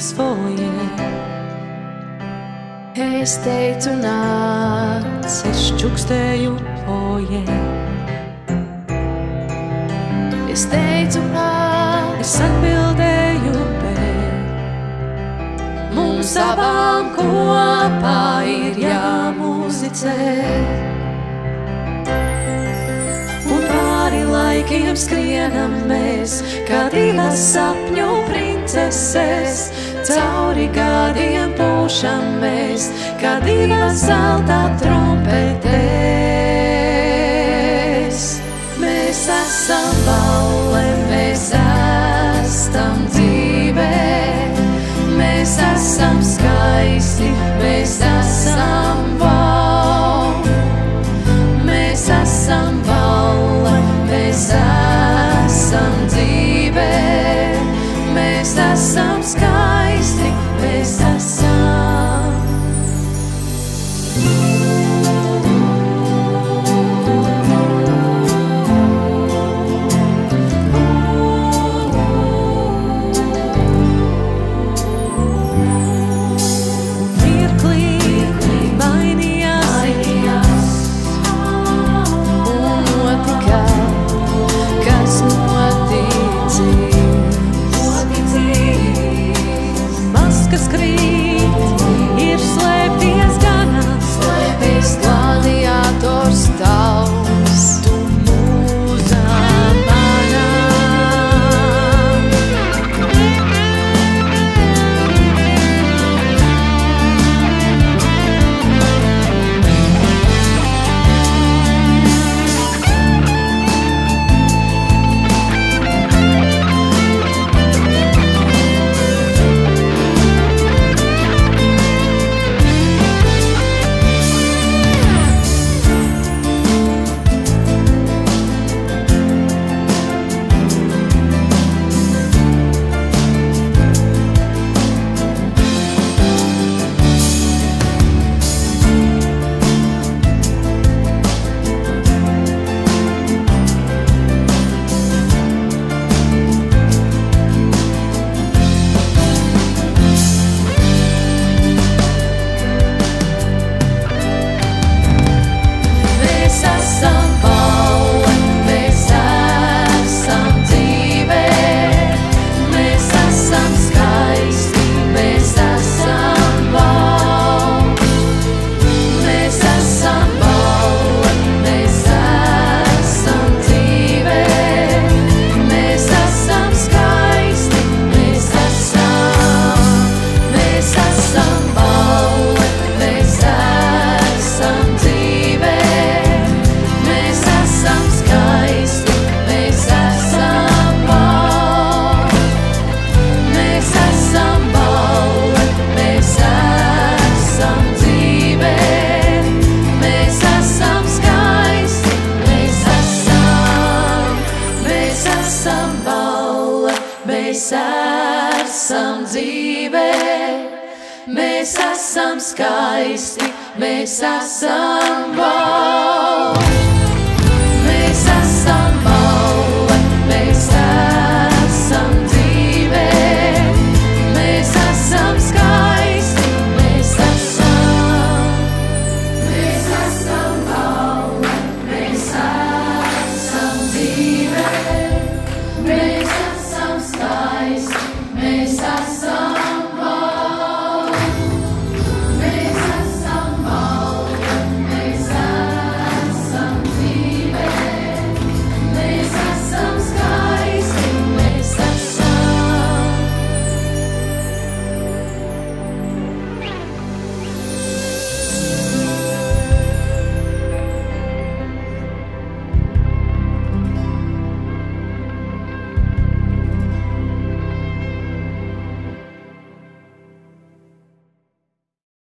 studijas foje. Es teicu nāc, es čukstēju oje. Es teicu nāc, es atbildēju bet. Mums abām kopā ir jāmuzicē. Un pāri laikiem skrienam mēs, kā divas sapņu princeses. Cauri gadiem pūšam mēs, kā divas zelta trompetes. Mēs esam balle, mēs esam dzīve. Mēs esam skaisti, mēs esam wow. Mēs esam balle, mēs esam dzīve. Mēs esam skaisti, mēs esam. Mirklī mainījās un notika, kas noticis. Maskas krīt, ir slēpties ganas, slēpties gladiators tavs, tu mūzā manā. Mēs esam dzīve, mēs esam skaisti, mēs esam wow.